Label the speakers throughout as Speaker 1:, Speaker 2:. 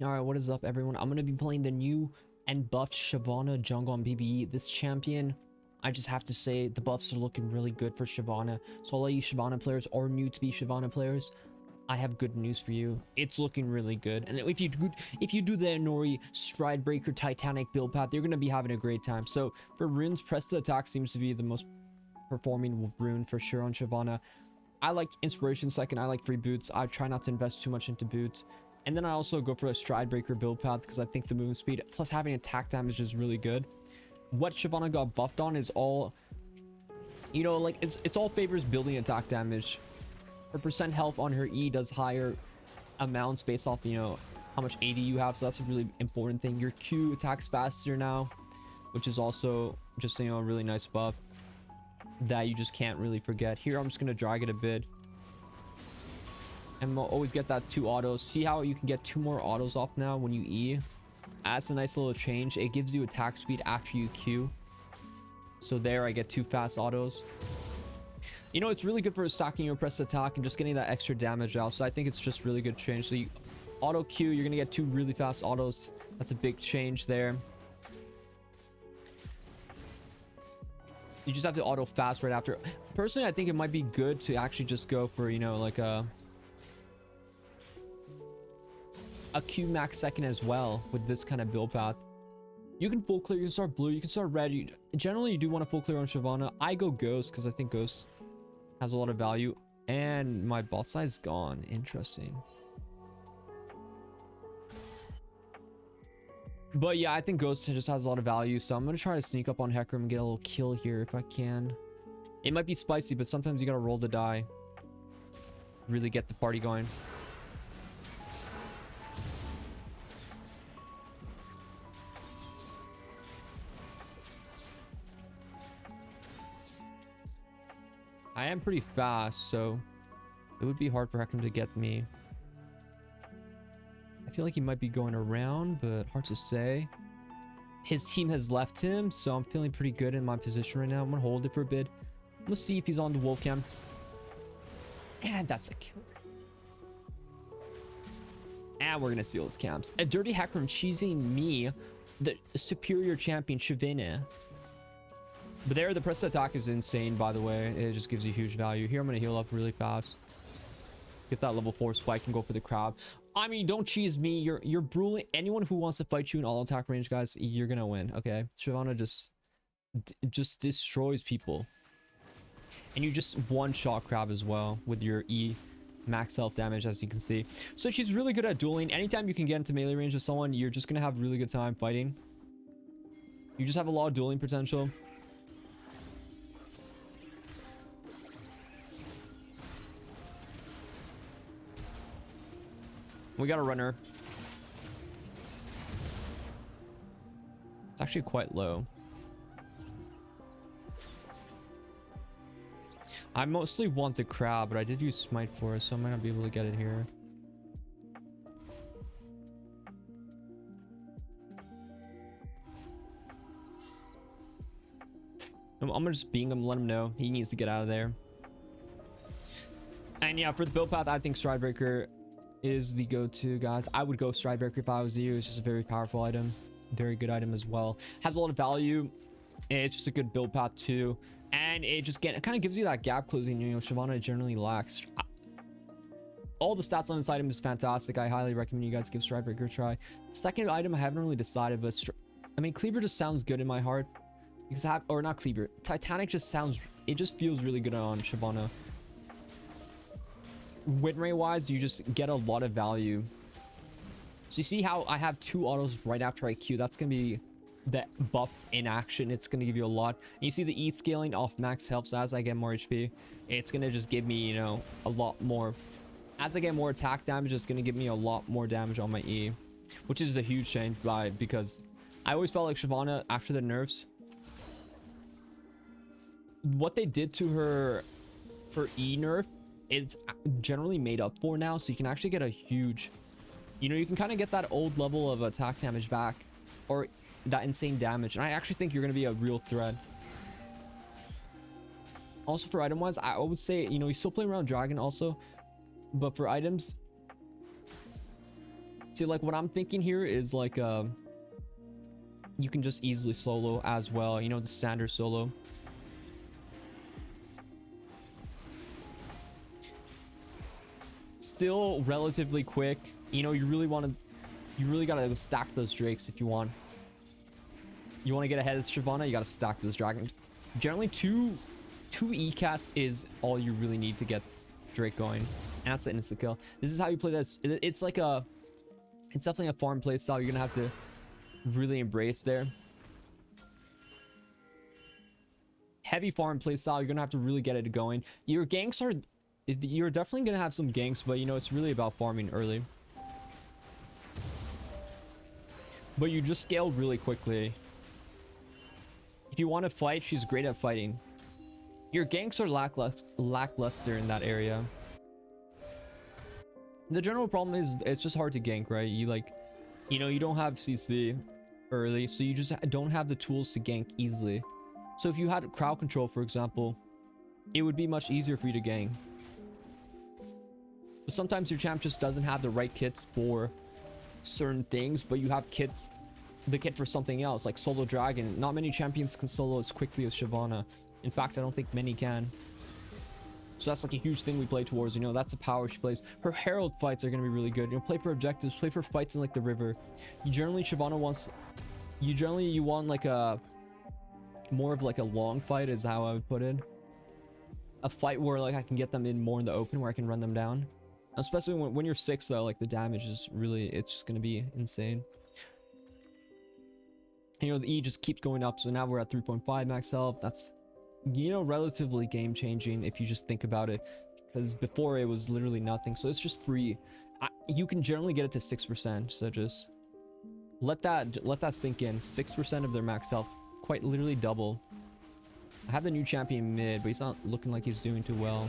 Speaker 1: Alright, what is up everyone? I'm going to be playing the new and buffed Shyvana jungle on PvE. This champion, I just have to say, the buffs are looking really good for Shyvana. So all you Shyvana players or new to be Shyvana players, I have good news for you. It's looking really good. And if you do the Inori Stride Breaker Titanic build path, you're going to be having a great time. So for runes, press to attack seems to be the most performing rune for sure on Shyvana. I like Inspiration second. I like free boots. I try not to invest too much into boots. And then I also go for a Stride Breaker build path because I think the movement speed plus having attack damage is really good. What Shyvana got buffed on is all, you know, like it's all favors building attack damage. Her percent health on her E does higher amounts based off, you know, how much AD you have. So that's a really important thing. Your Q attacks faster now, which is also just, you know, a really nice buff that you just can't really forget. Here, I'm just going to drag it a bit. And we'll always get that 2 autos. See how you can get 2 more autos off now when you E? That's a nice little change. It gives you attack speed after you Q. So there, I get 2 fast autos. You know, it's really good for stacking your press attack and just getting that extra damage out. So I think it's just really good change. So you auto Q, you're going to get 2 really fast autos. That's a big change there. You just have to auto fast right after. Personally, I think it might be good to actually just go for, you know, like a Q max second as well with this kind of build path. You can full clear, you can start blue, you can start red. Generally, you do want to full clear on Shyvana. I go ghost because I think ghost has a lot of value. And my bot size is gone. Interesting. But yeah, I think ghost just has a lot of value. So I'm going to try to sneak up on Hecarim and get a little kill here if I can. It might be spicy, but sometimes you got to roll the die. Really get the party going. I am pretty fast, so it would be hard for Hecarim to get me. I feel like he might be going around, but hard to say. His team has left him, so I'm feeling pretty good in my position right now. I'm gonna hold it for a bit. We'll see if he's on the wolf cam. And that's a kill. And we're gonna steal his camps. A dirty Hecarim cheesing me, the superior champion Shyvana. But there, the press attack is insane, by the way. It just gives you huge value. Here, I'm going to heal up really fast. Get that level 4 spike and go for the crab. I mean, don't cheese me. You're brutal. Anyone who wants to fight you in all attack range, guys, you're going to win, okay? Shyvana just destroys people. And you just one-shot crab as well with your E max health damage, as you can see. So she's really good at dueling. Anytime you can get into melee range with someone, you're just going to have really good time fighting. You just have a lot of dueling potential. We got a runner. It's actually quite low. I mostly want the crab, but I did use smite for it, so I might not be able to get it here. I'm gonna just being him, let him know he needs to get out of there. And yeah, for the build path, I think Stride Breaker is the go-to, guys. I would go Stride Breaker if I was you. It's just a very powerful item, very good item as well. Has a lot of value. It's just a good build path too, and it just it kind of gives you that gap closing, you know, Shyvana generally lacks. All the stats on this item is fantastic. I highly recommend you guys give Stride Breaker a try. Second item, I haven't really decided, but I mean, Cleaver just sounds good in my heart because or not Cleaver, Titanic just sounds, it just feels really good on Shyvana. Win rate wise, you just get a lot of value. So you see how I have 2 autos right after I Q. That's gonna be that buff in action. It's gonna give you a lot. And you see the E scaling off max health. So as I get more HP, it's gonna just give me, you know, a lot more. As I get more attack damage, it's gonna give me a lot more damage on my E, which is a huge change because I always felt like Shyvana after the nerfs, what they did to her E nerf, it's generally made up for now, so you can actually get a huge, you know, you can kind of get that old level of attack damage back, or that insane damage, and I actually think you're going to be a real threat. Also for item wise, I would say, you know, you still play around dragon also, but for items, See, like what I'm thinking here is like you can just easily solo as well, you know, the standard solo. Still relatively quick, you know. You really gotta stack those drakes if you want to get ahead of Shyvana. You gotta stack those dragons. Generally two E-cast is all you really need to get Drake going, and that's an instant kill. This is how you play this. It's like it's definitely a farm play style you're gonna have to really embrace there. Heavy farm play style, you're gonna have to really get it going. Your ganks are, you're definitely gonna have some ganks, but you know, it's really about farming early. But you just scaled really quickly. If you want to fight, she's great at fighting. Your ganks are lackluster in that area. The general problem is it's just hard to gank, right? You like, you know, you don't have CC early, so you just don't have the tools to gank easily. So if you had crowd control, for example, it would be much easier for you to gank. But sometimes your champ just doesn't have the right kits for certain things, but you have kits, the kit for something else, like solo dragon. Not many champions can solo as quickly as Shyvana. In fact, I don't think many can. So that's like a huge thing we play towards, you know. That's the power she plays. Her herald fights are going to be really good, you know. Play for objectives, play for fights in like the river. You generally, Shyvana wants, you want like a more of like a long fight is how I would put it. A fight where like I can get them in more in the open, where I can run them down. Especially when you're 6 though, like the damage is really, it's just gonna be insane. And, you know, the E just keeps going up, so now we're at 3.5 max health. That's, you know, relatively game changing if you just think about it, because before it was literally nothing. So it's just free. You can generally get it to 6%, so just let that sink in. 6% of their max health, quite literally double. I have the new champion mid, but he's not looking like he's doing too well.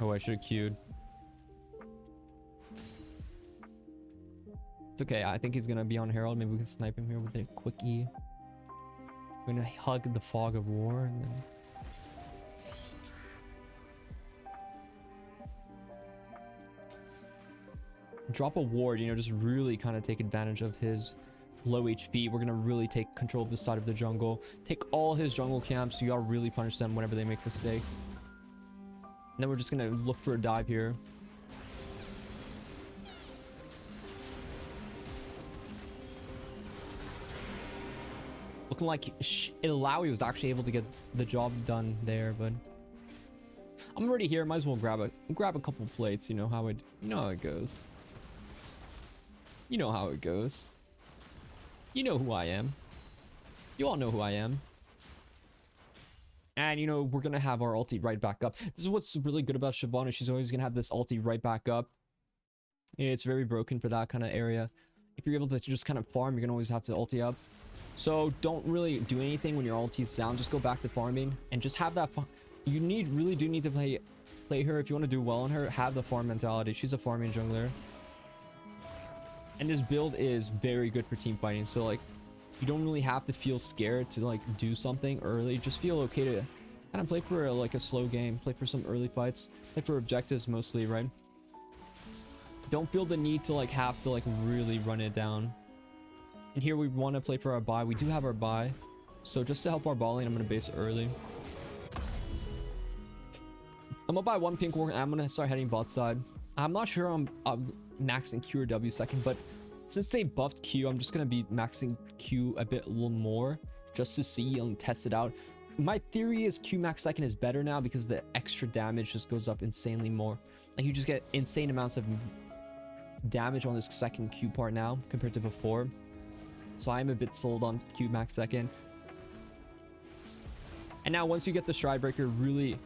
Speaker 1: Oh, I should have queued. It's okay. I think he's gonna be on Herald. Maybe we can snipe him here with a quick E. We're gonna hug the fog of war and then... drop a ward, you know, just really kind of take advantage of his low HP. We're gonna really take control of this side of the jungle. Take all his jungle camps. You gotta really punish them whenever they make mistakes. And then we're just gonna look for a dive here. Looking like Ilaoi was actually able to get the job done there, but I'm already here. Might as well grab a couple plates. You know how it goes. You know how it goes. You know who I am. You all know who I am. And, you know, we're going to have our ulti right back up. This is what's really good about Shyvana. She's always going to have this ulti right back up. It's very broken for that kind of area. If you're able to just kind of farm, you're going to always have to ulti up. So don't really do anything when your ulti's down. Just go back to farming and just have that. You really do need to play her. If you want to do well on her, have the farm mentality. She's a farming jungler. And this build is very good for team fighting. So like, you don't really have to feel scared to like do something early. Just feel okay to kind of play for like a slow game. Play for some early fights. Play for objectives mostly, right? Don't feel the need to like have to like really run it down. And here we want to play for our buy. We do have our buy. So just to help our ball lane, I'm going to base early. I'm going to buy one pink ward. I'm going to start heading bot side. I'm not sure I'm maxing Q or W second, but since they buffed Q, I'm just going to be maxing Q a little more just to see and test it out. My theory is Q max second is better now because the extra damage just goes up insanely more. Like you just get insane amounts of damage on this second Q part now compared to before. So I'm a bit sold on Q max second. And now once you get the Stride Breaker, really,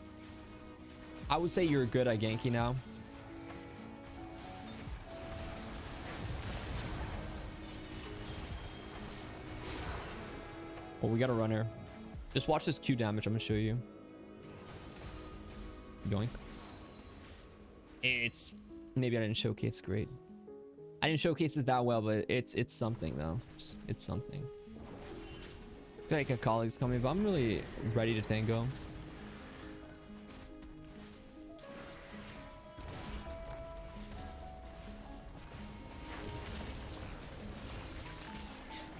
Speaker 1: I would say you're good at ganking now. Well, we got a runner. Just watch this Q damage. I'm gonna show you. Keep going. It's, maybe I didn't showcase great. I didn't showcase it that well, but it's something though. It's something. Like a Akali's coming, but I'm really ready to tango.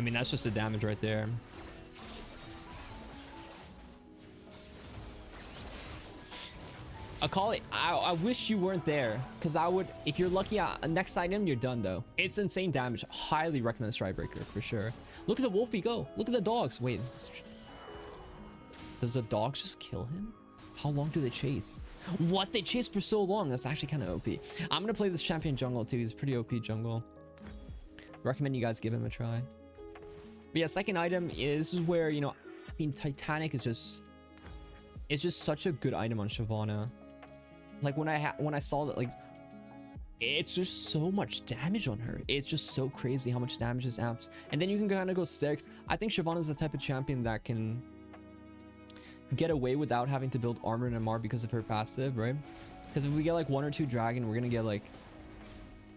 Speaker 1: I mean, that's just the damage right there. Akali, I wish you weren't there, because I would, if you're lucky, next item, you're done though. It's insane damage. Highly recommend Strikebreaker for sure. Look at the Wolfie go. Look at the dogs. Wait, does the dogs just kill him? How long do they chase? What? They chase for so long. That's actually kind of OP. I'm going to play this champion jungle too. He's pretty OP jungle. Recommend you guys give him a try. But yeah, second item is, this is where, you know, I mean, Titanic is just, it's just such a good item on Shyvana. Like when I saw that, like, it's just so much damage on her. It's just so crazy how much damage this amps. And then you can kind of go sticks. I think Shyvana is the type of champion that can get away without having to build armor and MR because of her passive, right? Because if we get like 1 or 2 dragon, we're gonna get like,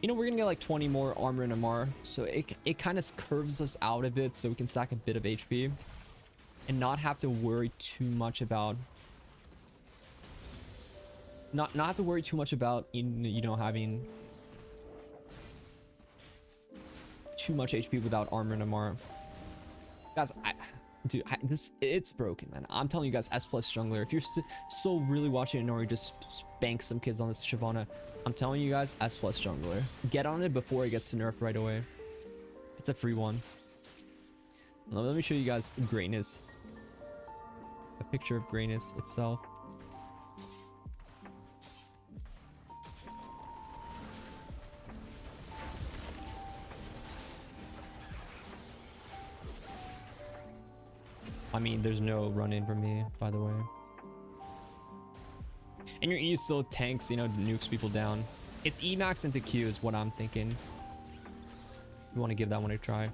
Speaker 1: you know, we're gonna get like 20 more armor and MR. So it kind of curves us out a bit, so we can stack a bit of HP and not have to worry too much about not have to worry too much about, you know, having too much HP without armor and MR. Guys, dude, it's broken, man. I'm telling you guys, S+ jungler. If you're still really watching Inori just spank some kids on this Shyvana, I'm telling you guys, S+ jungler. Get on it before it gets nerfed right away. It's a free one. Let me show you guys greatness. A picture of greatness itself. I mean, there's no run-in for me, by the way. And your E still tanks, you know, nukes people down. It's E max into Q is what I'm thinking. You want to give that one a try.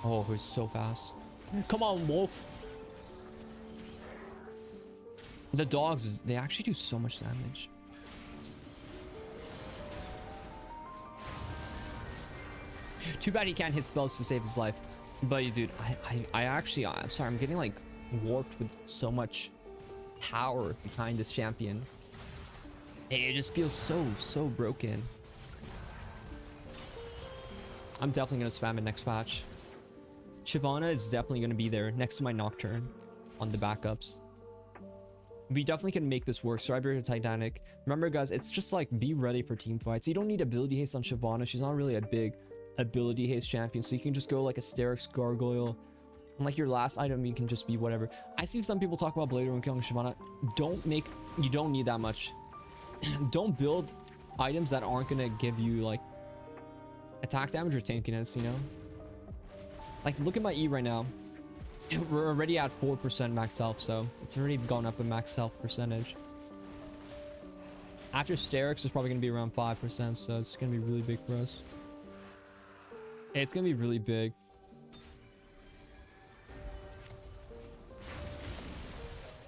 Speaker 1: Oh, he's so fast. Come on, Wolf. The dogs, they actually do so much damage. Too bad he can't hit spells to save his life. But dude, I'm sorry, I'm getting like warped with so much power behind this champion. It just feels so broken. I'm definitely gonna spam it next patch. Shyvana is definitely gonna be there next to my Nocturne on the backups. We definitely can make this work. Strikebreaker Titanic. Remember guys, it's just like, be ready for team fights. You don't need ability haste on Shyvana. She's not really a big ability haste champion, so you can just go like Asterix Gargoyle, and like your last item you can just be whatever. I see some people talk about Blade Runner killing Shyvana. You don't need that much. Don't build items that aren't gonna give you like attack damage or tankiness, you know? Like look at my E right now. We're already at 4% max health, so it's already gone up a max health percentage. After Asterix, it's probably gonna be around 5%, so it's gonna be really big for us. It's gonna be really big.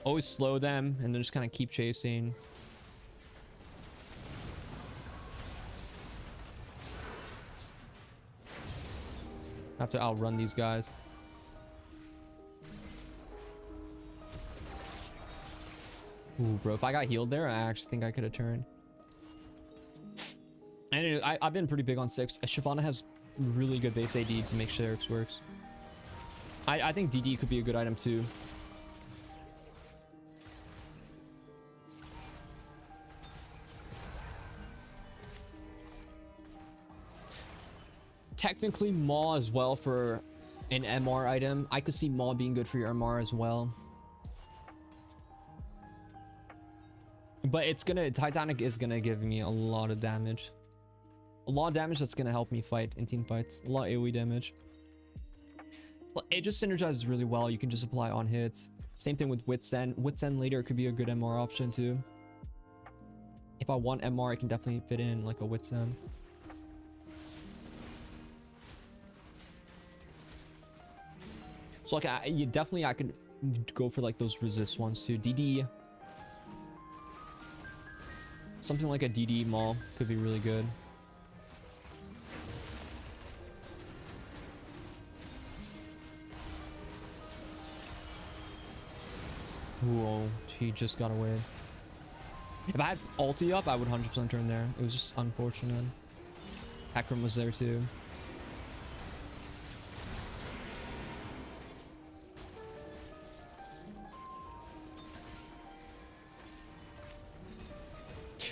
Speaker 1: Always slow them and then just kind of keep chasing. Have to outrun these guys. Ooh, bro, if I got healed there, I actually think I could have turned. And I've been pretty big on 6. Shyvana has really good base AD to make sure it works. I think DD could be a good item too. Technically Maw as well for an MR item. I could see Maw being good for your MR as well. But it's gonna, Titanic is gonna give me a lot of damage. A lot of damage that's gonna help me fight in team fights. A lot of AoE damage. But it just synergizes really well. You can just apply on hits. Same thing with Wit's End. Wit's End later could be a good MR option too. If I want MR, I can definitely fit in like a Wit's End. So like I could go for like those resist ones too. DD. Something like a DD Maul could be really good. Whoa, he just got away. If I had ulti up, I would 100% turn there. It was just unfortunate. Hecarim was there too.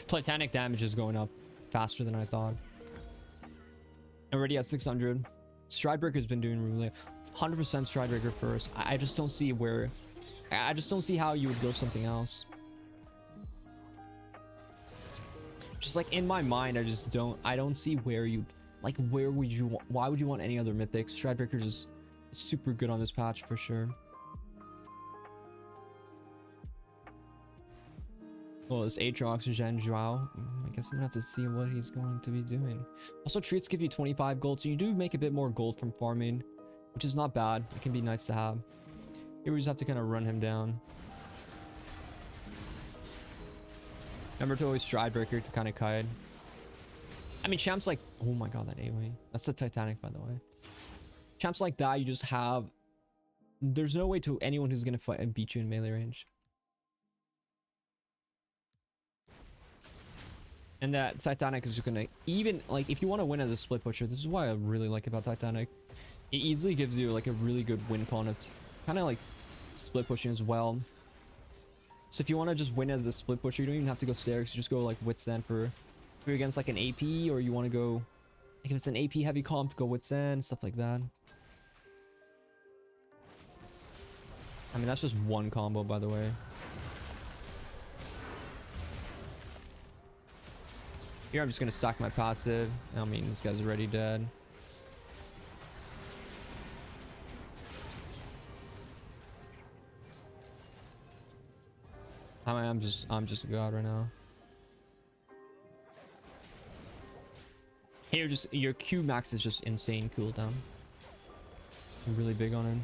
Speaker 1: Titanic damage is going up faster than I thought. Already at 600. Stridebreaker's been doing really 100% Stridebreaker first. I just don't see where. I just don't see how you would go something else. Just like in my mind, I don't see where you like. Where would you? Why would you want any other mythic? Stridebreaker is super good on this patch for sure. Well, this Aatrox Zhen Zhuao. I guess I'm gonna have to see what he's going to be doing. Also, treats give you 25 gold, so you do make a bit more gold from farming, which is not bad. It can be nice to have. Here we just have to kind of run him down. Remember to always Stridebreaker to kind of kite. I mean, champs like, oh my god, that AoE. That's the Titanic, by the way. Champs like that, you just have. There's no way to anyone who's gonna fight and beat you in melee range. And that Titanic is just gonna, even like if you want to win as a split pusher, this is why I really like about Titanic. It easily gives you like a really good win con. It's kind of like split pushing as well. So if you want to just win as a split pusher, you don't even have to go Sterix. You just go like Wits End for if you're against like an AP, or you want to go like if it's an AP heavy comp, go Wits End, stuff like that. I mean, that's just one combo, by the way. Here I'm just gonna stack my passive. I mean, this guy's already dead. I'm just a god right now. Here, just your Q max is just insane cooldown. I'm really big on him.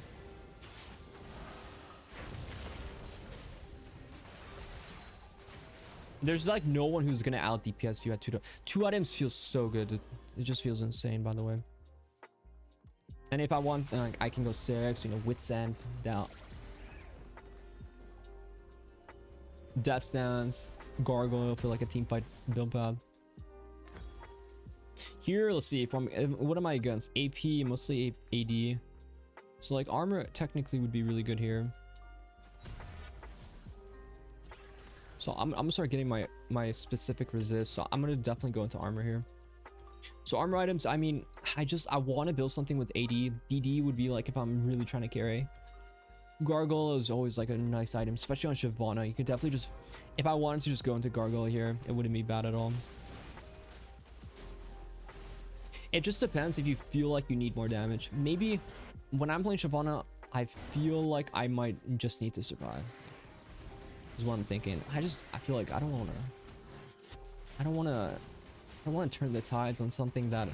Speaker 1: There's like no one who's gonna out DPS you at 2 items feels so good. It just feels insane, by the way. And if I want, I can go 6, you know, Wits End, down, Death Stance, Gargoyle for like a team fight build pad. Here, let's see. If I'm, what am I against? AP, mostly AD. So like armor technically would be really good here. So I'm gonna start getting my specific resist. So I'm gonna definitely go into armor here. So armor items, I mean, I want to build something with AD. DD would be like if I'm really trying to carry. Gargoyle is always like a nice item, especially on Shyvana. You could definitely just, if I wanted to just go into Gargoyle here, it wouldn't be bad at all. It just depends if you feel like you need more damage. Maybe when I'm playing Shyvana, I feel like I might just need to survive. Is what I'm thinking. I feel like I don't want to turn the tides on something that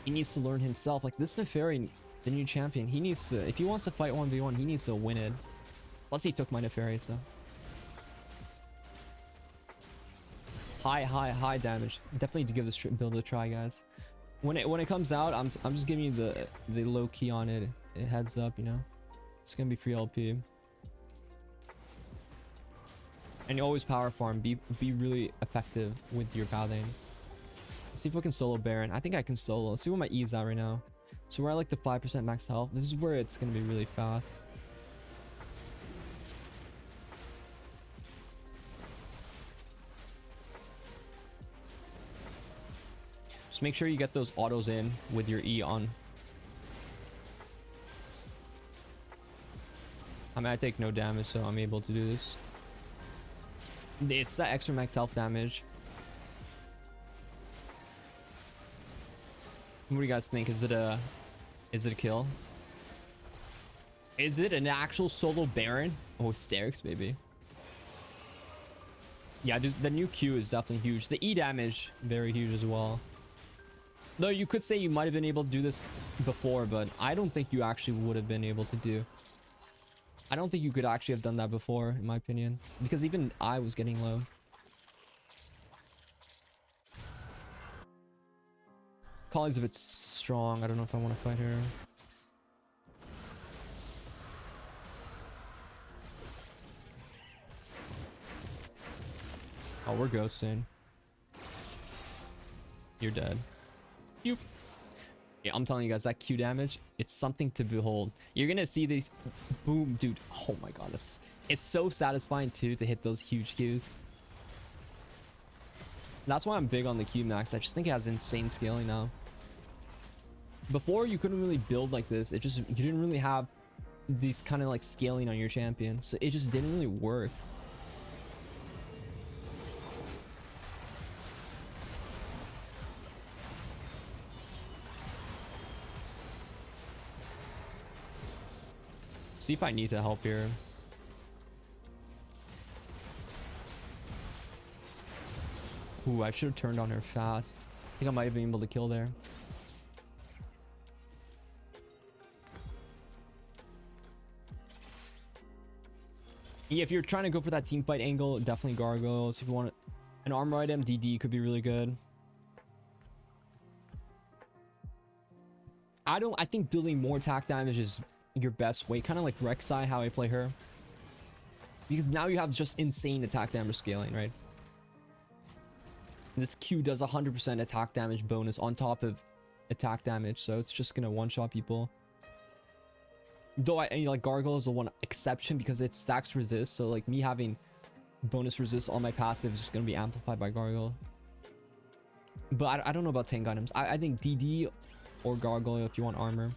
Speaker 1: he needs to learn himself. Like this Neferi, the new champion, he needs to, if he wants to fight 1v1, he needs to win it. Plus he took my Neferi, so high damage. Definitely to give this build a try, guys. When it comes out, I'm just giving you the low key on it. It heads up, you know. It's gonna be free LP. And you always power farm. Be really effective with your pathing. Let's see if we can solo Baron. I think I can solo. Let's see what my E is at right now. So we're at like the 5% max health. This is where it's gonna be really fast. Just make sure you get those autos in with your E on. I mean, I take no damage, so I'm able to do this. It's that extra max health damage. What do you guys think? Is it a kill? Is it an actual solo Baron? Oh, Sterix, baby. Yeah, dude, the new Q is definitely huge. The E damage, very huge as well. Though you could say you might have been able to do this before, but I don't think you actually would have been able to do. I don't think you could actually have done that before, in my opinion. Because even I was getting low. Collie's a bit strong. I don't know if I want to fight her. Oh, we're ghosting. You're dead. You. Yeah, I'm telling you guys, that Q damage, it's something to behold. You're gonna see these. Boom, dude. Oh my god, it's so satisfying too to hit those huge Qs. That's why I'm big on the Q max. I just think it has insane scaling now. Before, you couldn't really build like this. It just, you didn't really have these kind of like scaling on your champion, so it just didn't really work. See if I need to help here. Ooh, I should have turned on her fast. I think I might have been able to kill there. Yeah, if you're trying to go for that team fight angle, definitely gargoyles. If you want an armor item, DD could be really good. I think building more attack damage is your best way, kind of like Rek'sai, how I play her, because now you have just insane attack damage scaling, right? This Q does 100% attack damage bonus on top of attack damage, so it's just gonna one-shot people. Though I like gargoyle is the one exception because it stacks resist, so like me having bonus resist on my passive is just gonna be amplified by gargoyle. But I don't know about tank items. I think DD or gargoyle if you want armor.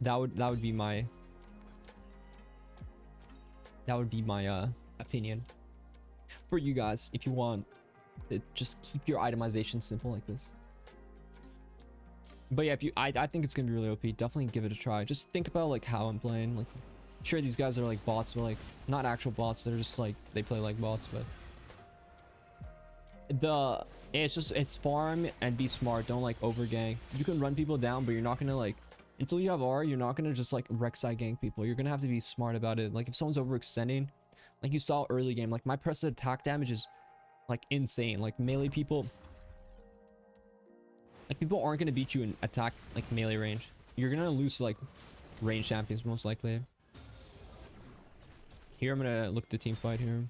Speaker 1: That would be my opinion for you guys if you want to just keep your itemization simple like this. But yeah, if you I think it's gonna be really OP. Definitely give it a try. Just think about like how I'm playing. Like, sure, these guys are like bots, but like not actual bots. They're just like, they play like bots. But it's farm and be smart. Don't like over gank. You can run people down, but you're not gonna like, until you have R, you're not gonna just like Rek'sai gank people. You're gonna have to be smart about it. Like if someone's overextending, like you saw early game, like my press attack damage is like insane. Like melee people, like people aren't gonna beat you in attack like melee range. You're gonna lose to like range champions most likely. Here I'm gonna look to team fight here.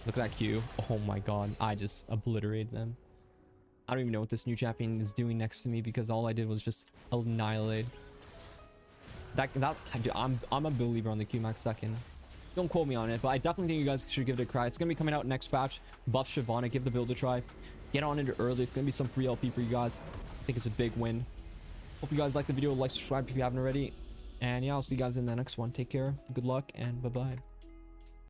Speaker 1: Look at that Q. Oh my god, I just obliterated them. I don't even know what this new champion is doing next to me because all I did was just annihilate. I'm a believer on the Q max second. Don't quote me on it, but I definitely think you guys should give it a try. It's gonna be coming out next patch. Buff Shyvana, give the build a try. Get on it early. It's gonna be some free LP for you guys. I think it's a big win. Hope you guys like the video. Like, subscribe if you haven't already. And yeah, I'll see you guys in the next one. Take care. Good luck and bye-bye.